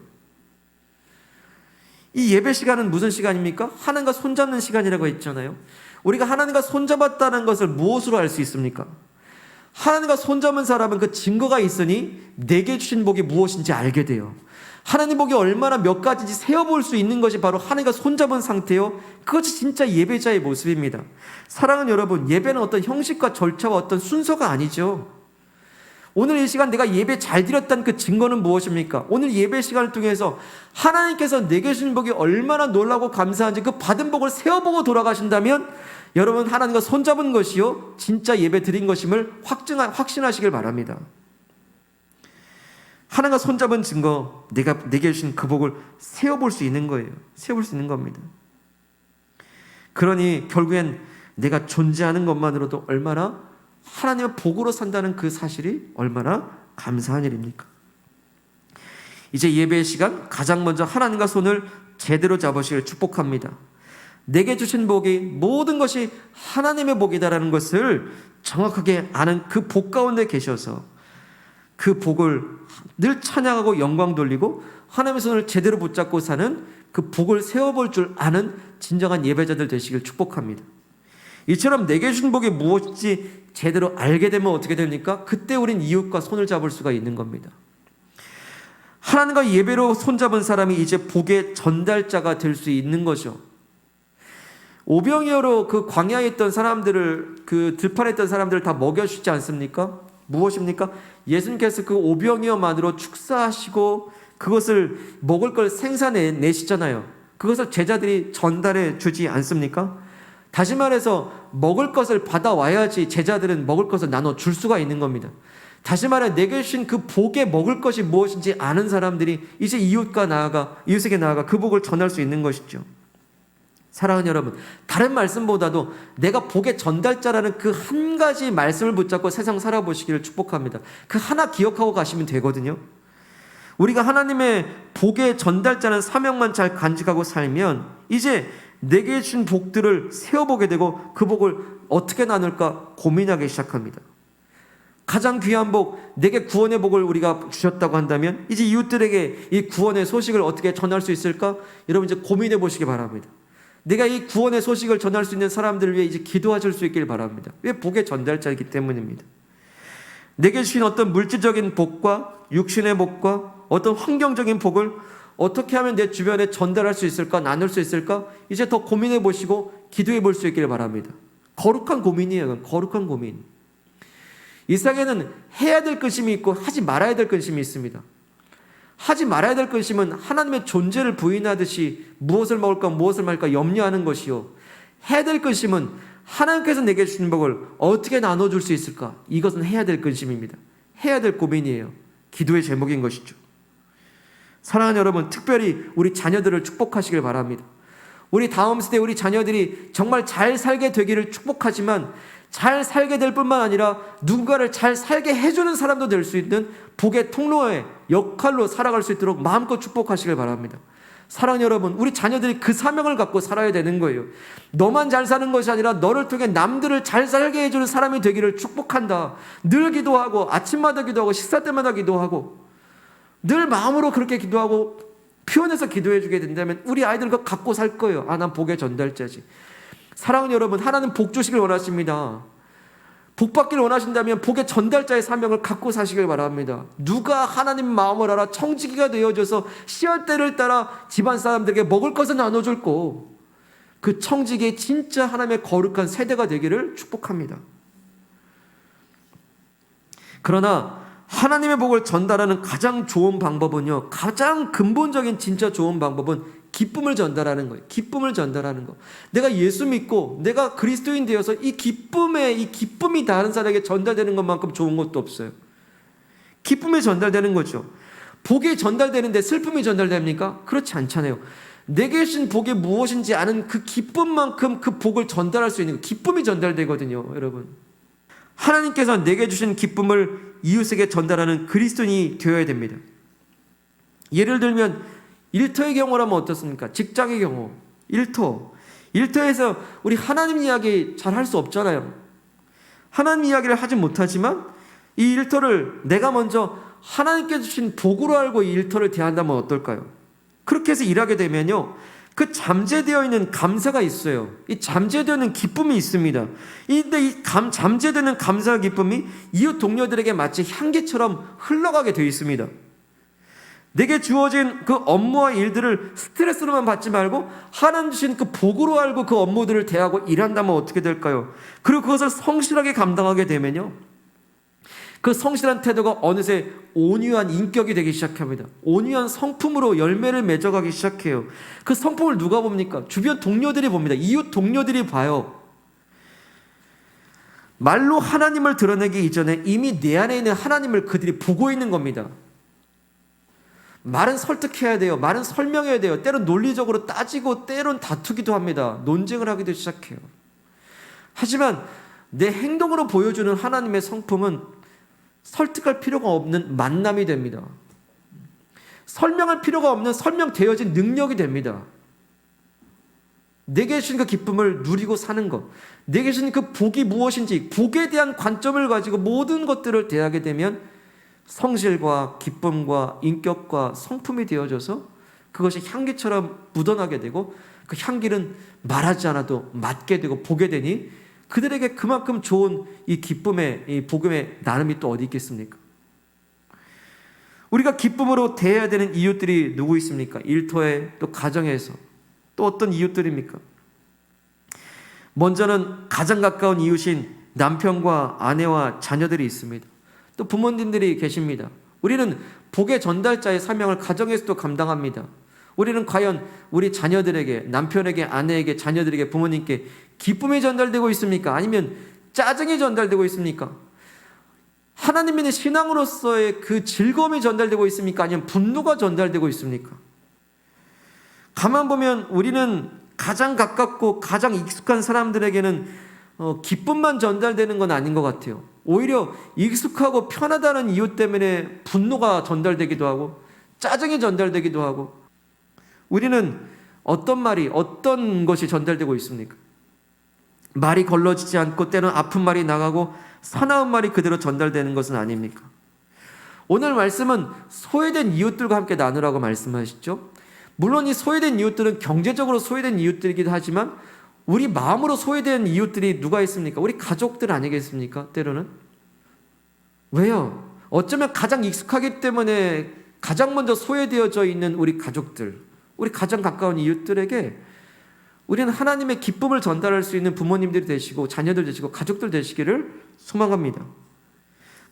이 예배 시간은 무슨 시간입니까? 하나님과 손잡는 시간이라고 했잖아요. 우리가 하나님과 손잡았다는 것을 무엇으로 알 수 있습니까? 하나님과 손잡은 사람은 그 증거가 있으니 내게 주신 복이 무엇인지 알게 돼요. 하나님 복이 얼마나 몇 가지인지 세어볼 수 있는 것이 바로 하나님과 손잡은 상태요. 그것이 진짜 예배자의 모습입니다. 사랑하는 여러분, 예배는 어떤 형식과 절차와 어떤 순서가 아니죠. 오늘 이 시간 내가 예배 잘 드렸다는 그 증거는 무엇입니까? 오늘 예배 시간을 통해서 하나님께서 내게 주신 복이 얼마나 놀라고 감사한지 그 받은 복을 세어보고 돌아가신다면 여러분 하나님과 손잡은 것이요 진짜 예배 드린 것임을 확신하시길 바랍니다. 하나님과 손잡은 증거, 내게 주신 그 복을 세어볼 수 있는 거예요. 세어볼 수 있는 겁니다. 그러니 결국엔 내가 존재하는 것만으로도 얼마나 하나님의 복으로 산다는 그 사실이 얼마나 감사한 일입니까? 이제 예배의 시간, 가장 먼저 하나님과 손을 제대로 잡으시길 축복합니다. 내게 주신 복이 모든 것이 하나님의 복이다라는 것을 정확하게 아는 그 복 가운데 계셔서 그 복을 늘 찬양하고 영광 돌리고 하나님의 손을 제대로 붙잡고 사는 그 복을 세워볼 줄 아는 진정한 예배자들 되시길 축복합니다. 이처럼 내게 주신 복이 무엇인지 제대로 알게 되면 어떻게 됩니까? 그때 우린 이웃과 손을 잡을 수가 있는 겁니다. 하나님과 예배로 손잡은 사람이 이제 복의 전달자가 될 수 있는 거죠. 오병이어로 그 광야에 있던 사람들을, 그 들판에 있던 사람들을 다 먹여주지 않습니까? 무엇입니까? 예수님께서 그 오병이어만으로 축사하시고 그것을 먹을 걸 생산해내시잖아요. 그것을 제자들이 전달해 주지 않습니까? 다시 말해서 먹을 것을 받아와야지 제자들은 먹을 것을 나눠줄 수가 있는 겁니다. 다시 말해 내게 주신 그 복에 먹을 것이 무엇인지 아는 사람들이 이제 이웃에게 나아가 그 복을 전할 수 있는 것이죠. 사랑하는 여러분, 다른 말씀보다도 내가 복의 전달자라는 그 한 가지 말씀을 붙잡고 세상 살아보시기를 축복합니다. 그 하나 기억하고 가시면 되거든요. 우리가 하나님의 복의 전달자는 사명만 잘 간직하고 살면 이제 내게 주신 복들을 세워보게 되고 그 복을 어떻게 나눌까 고민하기 시작합니다. 가장 귀한 복, 내게 구원의 복을 우리가 주셨다고 한다면 이제 이웃들에게 이 구원의 소식을 어떻게 전할 수 있을까? 여러분 이제 고민해 보시기 바랍니다. 내가 이 구원의 소식을 전할 수 있는 사람들을 위해 이제 기도하실 수 있길 바랍니다. 왜? 복의 전달자이기 때문입니다. 내게 주신 어떤 물질적인 복과 육신의 복과 어떤 환경적인 복을 어떻게 하면 내 주변에 전달할 수 있을까? 나눌 수 있을까? 이제 더 고민해 보시고 기도해 볼 수 있길 바랍니다. 거룩한 고민이에요. 거룩한 고민. 이 세상에는 해야 될 근심이 있고 하지 말아야 될 근심이 있습니다. 하지 말아야 될 근심은 하나님의 존재를 부인하듯이 무엇을 먹을까 무엇을 말까 염려하는 것이요. 해야 될 근심은 하나님께서 내게 주신 복을 어떻게 나눠줄 수 있을까? 이것은 해야 될 근심입니다. 해야 될 고민이에요. 기도의 제목인 것이죠. 사랑하는 여러분, 특별히 우리 자녀들을 축복하시길 바랍니다. 우리 다음 세대 우리 자녀들이 정말 잘 살게 되기를 축복하지만 잘 살게 될 뿐만 아니라 누군가를 잘 살게 해주는 사람도 될 수 있는 복의 통로의 역할로 살아갈 수 있도록 마음껏 축복하시길 바랍니다. 사랑하는 여러분, 우리 자녀들이 그 사명을 갖고 살아야 되는 거예요. 너만 잘 사는 것이 아니라 너를 통해 남들을 잘 살게 해주는 사람이 되기를 축복한다. 늘 기도하고 아침마다 기도하고 식사 때마다 기도하고 늘 마음으로 그렇게 기도하고 표현해서 기도해 주게 된다면 우리 아이들 그거 갖고 살 거예요. 아, 난 복의 전달자지. 사랑하는 여러분, 하나님 복 주시길 원하십니다. 복 받기를 원하신다면 복의 전달자의 사명을 갖고 사시길 바랍니다. 누가 하나님 마음을 알아 청지기가 되어져서 씨앗대를 따라 집안 사람들에게 먹을 것을 나눠줄 거, 그 청지기의 진짜 하나님의 거룩한 세대가 되기를 축복합니다. 그러나 하나님의 복을 전달하는 가장 좋은 방법은요, 가장 근본적인 진짜 좋은 방법은 기쁨을 전달하는 거예요. 기쁨을 전달하는 거. 내가 예수 믿고 내가 그리스도인 되어서 이 기쁨이 다른 사람에게 전달되는 것만큼 좋은 것도 없어요. 기쁨이 전달되는 거죠. 복이 전달되는데 슬픔이 전달됩니까? 그렇지 않잖아요. 내게 주신 복이 무엇인지 아는 그 기쁨만큼 그 복을 전달할 수 있는 기쁨이 전달되거든요, 여러분. 하나님께서 내게 주신 기쁨을 이웃에게 전달하는 그리스도인이 되어야 됩니다. 예를 들면 일터의 경우라면 어떻습니까? 직장의 경우, 일터에서 우리 하나님 이야기 잘 할 수 없잖아요. 하나님 이야기를 하지 못하지만 이 일터를 내가 먼저 하나님께 주신 복으로 알고 이 일터를 대한다면 어떨까요? 그렇게 해서 일하게 되면요, 그 잠재되어 있는 감사가 있어요. 이 잠재되어 있는 기쁨이 있습니다. 근데 이 잠재되는 감사와 기쁨이 이웃 동료들에게 마치 향기처럼 흘러가게 되어 있습니다. 내게 주어진 그 업무와 일들을 스트레스로만 받지 말고 하나님 주신 그 복으로 알고 그 업무들을 대하고 일한다면 어떻게 될까요? 그리고 그것을 성실하게 감당하게 되면요, 그 성실한 태도가 어느새 온유한 인격이 되기 시작합니다. 온유한 성품으로 열매를 맺어가기 시작해요. 그 성품을 누가 봅니까? 주변 동료들이 봅니다. 이웃 동료들이 봐요. 말로 하나님을 드러내기 이전에 이미 내 안에 있는 하나님을 그들이 보고 있는 겁니다. 말은 설득해야 돼요. 말은 설명해야 돼요. 때론 논리적으로 따지고 때론 다투기도 합니다. 논쟁을 하기도 시작해요. 하지만 내 행동으로 보여주는 하나님의 성품은 설득할 필요가 없는 만남이 됩니다. 설명할 필요가 없는 설명되어진 능력이 됩니다. 내게 주신 그 기쁨을 누리고 사는 것, 내게 주신 그 복이 무엇인지, 복에 대한 관점을 가지고 모든 것들을 대하게 되면 성실과 기쁨과 인격과 성품이 되어져서 그것이 향기처럼 묻어나게 되고, 그 향기는 말하지 않아도 맡게 되고 보게 되니 그들에게 그만큼 좋은 이 기쁨의, 이 복음의 나눔이 또 어디 있겠습니까? 우리가 기쁨으로 대해야 되는 이웃들이 누구 있습니까? 일터에, 또 가정에서 또 어떤 이웃들입니까? 먼저는 가장 가까운 이웃인 남편과 아내와 자녀들이 있습니다. 또 부모님들이 계십니다. 우리는 복의 전달자의 사명을 가정에서도 감당합니다. 우리는 과연 우리 자녀들에게, 남편에게, 아내에게, 자녀들에게, 부모님께 기쁨이 전달되고 있습니까? 아니면 짜증이 전달되고 있습니까? 하나님 믿는 신앙으로서의 그 즐거움이 전달되고 있습니까? 아니면 분노가 전달되고 있습니까? 가만 보면 우리는 가장 가깝고 가장 익숙한 사람들에게는 기쁨만 전달되는 건 아닌 것 같아요. 오히려 익숙하고 편하다는 이유 때문에 분노가 전달되기도 하고 짜증이 전달되기도 하고, 우리는 어떤 말이, 어떤 것이 전달되고 있습니까? 말이 걸러지지 않고 때론 아픈 말이 나가고 사나운 말이 그대로 전달되는 것은 아닙니까? 오늘 말씀은 소외된 이웃들과 함께 나누라고 말씀하시죠. 물론 이 소외된 이웃들은 경제적으로 소외된 이웃들이기도 하지만 우리 마음으로 소외된 이웃들이 누가 있습니까? 우리 가족들 아니겠습니까? 때로는. 왜요? 어쩌면 가장 익숙하기 때문에 가장 먼저 소외되어져 있는 우리 가족들, 우리 가장 가까운 이웃들에게 우리는 하나님의 기쁨을 전달할 수 있는 부모님들이 되시고 자녀들 되시고 가족들 되시기를 소망합니다.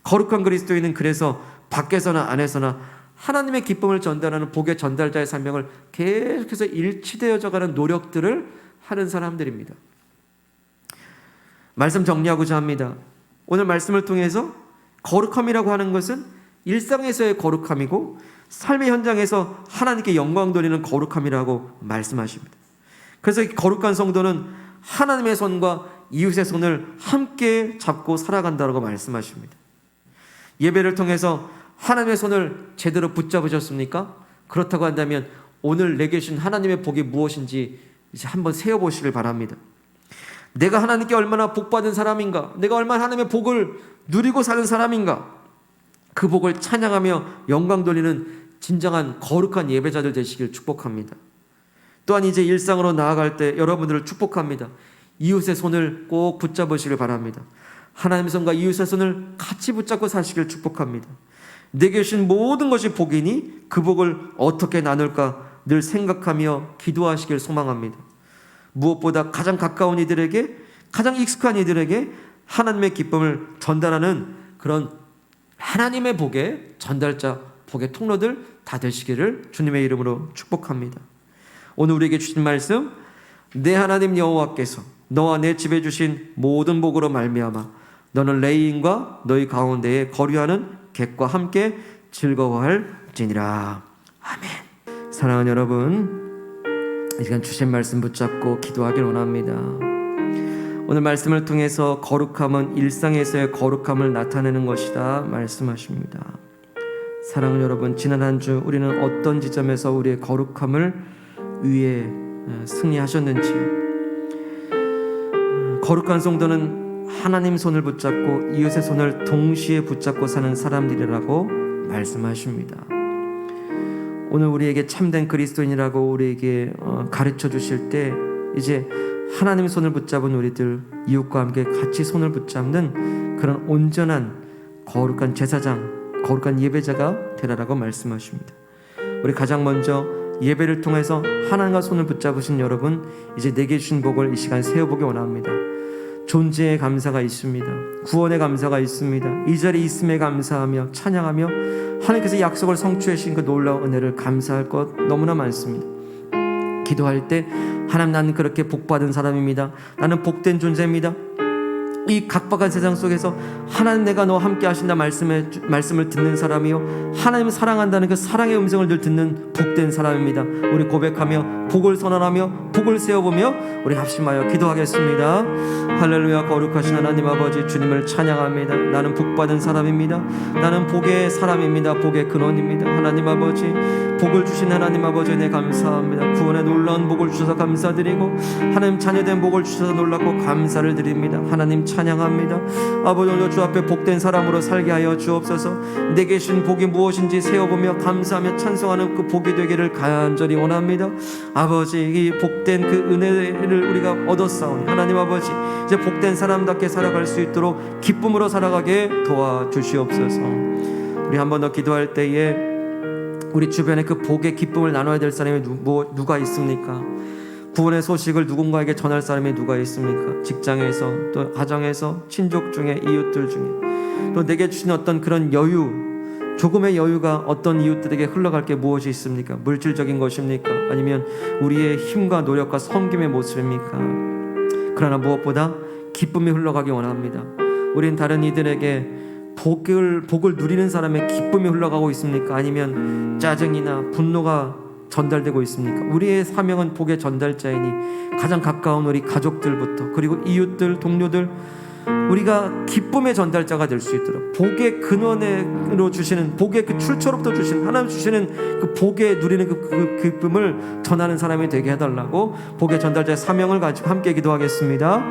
거룩한 그리스도인은 그래서 밖에서나 안에서나 하나님의 기쁨을 전달하는 복의 전달자의 사명을 계속해서 일치되어져가는 노력들을 하는 사람들입니다. 말씀 정리하고자 합니다. 오늘 말씀을 통해서 거룩함이라고 하는 것은 일상에서의 거룩함이고 삶의 현장에서 하나님께 영광 돌리는 거룩함이라고 말씀하십니다. 그래서 이 거룩한 성도는 하나님의 손과 이웃의 손을 함께 잡고 살아간다고 말씀하십니다. 예배를 통해서 하나님의 손을 제대로 붙잡으셨습니까? 그렇다고 한다면 오늘 내게 주신 하나님의 복이 무엇인지 이제 한번 세어보시길 바랍니다. 내가 하나님께 얼마나 복받은 사람인가? 내가 얼마나 하나님의 복을 누리고 사는 사람인가? 그 복을 찬양하며 영광 돌리는 진정한 거룩한 예배자들 되시길 축복합니다. 또한 이제 일상으로 나아갈 때 여러분들을 축복합니다. 이웃의 손을 꼭 붙잡으시길 바랍니다. 하나님의 손과 이웃의 손을 같이 붙잡고 사시길 축복합니다. 내게 주신 모든 것이 복이니 그 복을 어떻게 나눌까 늘 생각하며 기도하시길 소망합니다. 무엇보다 가장 가까운 이들에게, 가장 익숙한 이들에게 하나님의 기쁨을 전달하는 그런 하나님의 복의 전달자, 복의 통로들 다 되시기를 주님의 이름으로 축복합니다. 오늘 우리에게 주신 말씀, 내 하나님 여호와께서 너와 내 집에 주신 모든 복으로 말미암아 너는 레위인과 너희 가운데에 거류하는 객과 함께 즐거워할지니라. 아멘. 사랑하는 여러분, 이 시간 주신 말씀 붙잡고 기도하길 원합니다. 오늘 말씀을 통해서 거룩함은 일상에서의 거룩함을 나타내는 것이다 말씀하십니다. 사랑하는 여러분, 지난 한 주 우리는 어떤 지점에서 우리의 거룩함을 위해 승리하셨는지요? 거룩한 성도는 하나님 손을 붙잡고 이웃의 손을 동시에 붙잡고 사는 사람들이라고 말씀하십니다. 오늘 우리에게 참된 그리스도인이라고 우리에게 가르쳐 주실 때 이제 하나님의 손을 붙잡은 우리들, 이웃과 함께 같이 손을 붙잡는 그런 온전한 거룩한 제사장, 거룩한 예배자가 되라라고 말씀하십니다. 우리 가장 먼저 예배를 통해서 하나님과 손을 붙잡으신 여러분, 이제 내게 주신 복을 이 시간 세워보기 원합니다. 존재의 감사가 있습니다. 구원의 감사가 있습니다. 이 자리에 있음에 감사하며 찬양하며 하나님께서 약속을 성취해 주신 그 놀라운 은혜를 감사할 것 너무나 많습니다. 기도할 때 하나님, 나는 그렇게 복받은 사람입니다. 나는 복된 존재입니다. 이 각박한 세상 속에서 하나님, 내가 너와 함께 하신다 말씀을 듣는 사람이요, 하나님을 사랑한다는 그 사랑의 음성을 늘 듣는 복된 사람입니다. 우리 고백하며 복을 선언하며 복을 세워보며 우리 합심하여 기도하겠습니다. 할렐루야. 거룩하신 하나님 아버지, 주님을 찬양합니다. 나는 복받은 사람입니다. 나는 복의 사람입니다. 복의 근원입니다. 하나님 아버지, 복을 주신 하나님 아버지, 네 감사합니다. 구원의 놀라운 복을 주셔서 감사드리고 하나님 자녀된 복을 주셔서 놀랍고 감사를 드립니다. 하나님 찬양합니다. 아버지, 오늘 주 앞에 복된 사람으로 살게 하여 주옵소서. 내게 주신 복이 무엇인지 세워보며 감사하며 찬송하는 그 복이 되기를 간절히 원합니다. 아버지, 이 복된 그 은혜를 우리가 얻었사오니 하나님 아버지, 이제 복된 사람답게 살아갈 수 있도록 기쁨으로 살아가게 도와주시옵소서. 우리 한 번 더 기도할 때에 우리 주변에 그 복의 기쁨을 나눠야 될 사람이 누가 있습니까? 구원의 소식을 누군가에게 전할 사람이 누가 있습니까? 직장에서, 또 가정에서, 친족 중에, 이웃들 중에, 또 내게 주신 어떤 그런 여유, 조금의 여유가 어떤 이웃들에게 흘러갈 게 무엇이 있습니까? 물질적인 것입니까? 아니면 우리의 힘과 노력과 섬김의 모습입니까? 그러나 무엇보다 기쁨이 흘러가기 원합니다. 우린 다른 이들에게 복을 누리는 사람의 기쁨이 흘러가고 있습니까? 아니면 짜증이나 분노가 전달되고 있습니까? 우리의 사명은 복의 전달자이니 가장 가까운 우리 가족들부터, 그리고 이웃들, 동료들, 우리가 기쁨의 전달자가 될 수 있도록 복의 근원으로 주시는, 복의 그 출처로부터 주시는, 하나님 주시는 그 복에 누리는 그 기쁨을 전하는 사람이 되게 해달라고 복의 전달자의 사명을 가지고 함께 기도하겠습니다.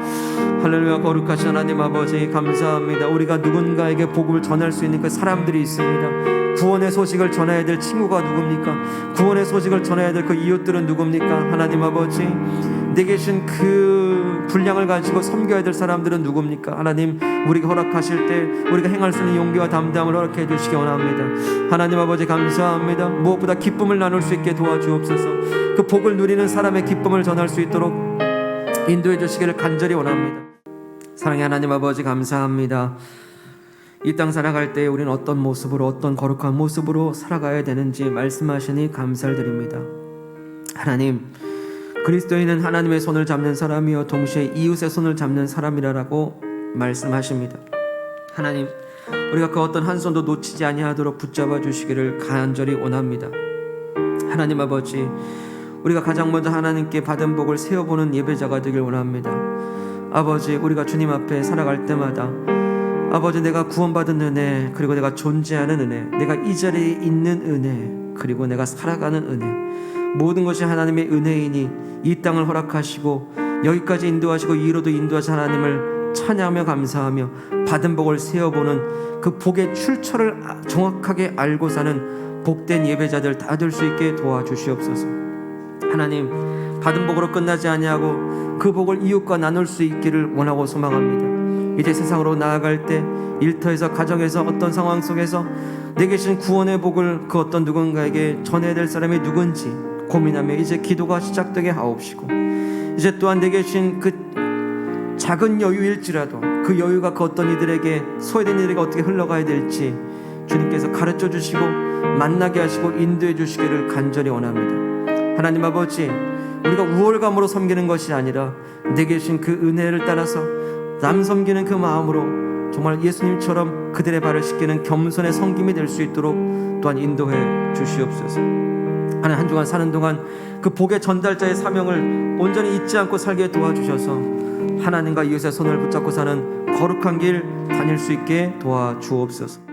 할렐루야. 거룩하신 하나님 아버지, 감사합니다. 우리가 누군가에게 복을 전할 수 있는 그 사람들이 있습니다. 구원의 소식을 전해야 될 친구가 누굽니까? 구원의 소식을 전해야 될 그 이웃들은 누굽니까? 하나님 아버지, 내게 주신 그 분량을 가지고 섬겨야 될 사람들은 누굽니까? 하나님, 우리가 허락하실 때 우리가 행할 수 있는 용기와 담담을 허락해 주시기 원합니다. 하나님 아버지, 감사합니다. 무엇보다 기쁨을 나눌 수 있게 도와주옵소서. 그 복을 누리는 사람의 기쁨을 전할 수 있도록 인도해 주시기를 간절히 원합니다. 사랑의 하나님 아버지, 감사합니다. 이 땅 살아갈 때 우리는 어떤 모습으로, 어떤 거룩한 모습으로 살아가야 되는지 말씀하시니 감사를 드립니다. 하나님, 그리스도인은 하나님의 손을 잡는 사람이요 동시에 이웃의 손을 잡는 사람이라고 말씀하십니다. 하나님, 우리가 그 어떤 한 손도 놓치지 아니하도록 붙잡아 주시기를 간절히 원합니다. 하나님 아버지, 우리가 가장 먼저 하나님께 받은 복을 세워보는 예배자가 되길 원합니다. 아버지, 우리가 주님 앞에 살아갈 때마다 아버지, 내가 구원받은 은혜, 그리고 내가 존재하는 은혜, 내가 이 자리에 있는 은혜, 그리고 내가 살아가는 은혜, 모든 것이 하나님의 은혜이니 이 땅을 허락하시고 여기까지 인도하시고 이로도 인도하신 하나님을 찬양하며 감사하며 받은 복을 세워보는 그 복의 출처를 정확하게 알고 사는 복된 예배자들 다 될 수 있게 도와주시옵소서. 하나님, 받은 복으로 끝나지 아니하고 그 복을 이웃과 나눌 수 있기를 원하고 소망합니다. 이제 세상으로 나아갈 때 일터에서, 가정에서, 어떤 상황 속에서 내게 주신 구원의 복을 그 어떤 누군가에게 전해야 될 사람이 누군지 고민하며 이제 기도가 시작되게 하옵시고, 이제 또한 내게 주신 그 작은 여유일지라도 그 여유가 그 어떤 이들에게, 소외된 이들에게 어떻게 흘러가야 될지 주님께서 가르쳐 주시고 만나게 하시고 인도해 주시기를 간절히 원합니다. 하나님 아버지, 우리가 우월감으로 섬기는 것이 아니라 내게 주신 그 은혜를 따라서 남 섬기는 그 마음으로 정말 예수님처럼 그들의 발을 씻기는 겸손의 섬김이 될 수 있도록 또한 인도해 주시옵소서. 하나님, 한 주간 사는 동안 그 복의 전달자의 사명을 온전히 잊지 않고 살게 도와주셔서 하나님과 이웃의 손을 붙잡고 사는 거룩한 길 다닐 수 있게 도와주옵소서.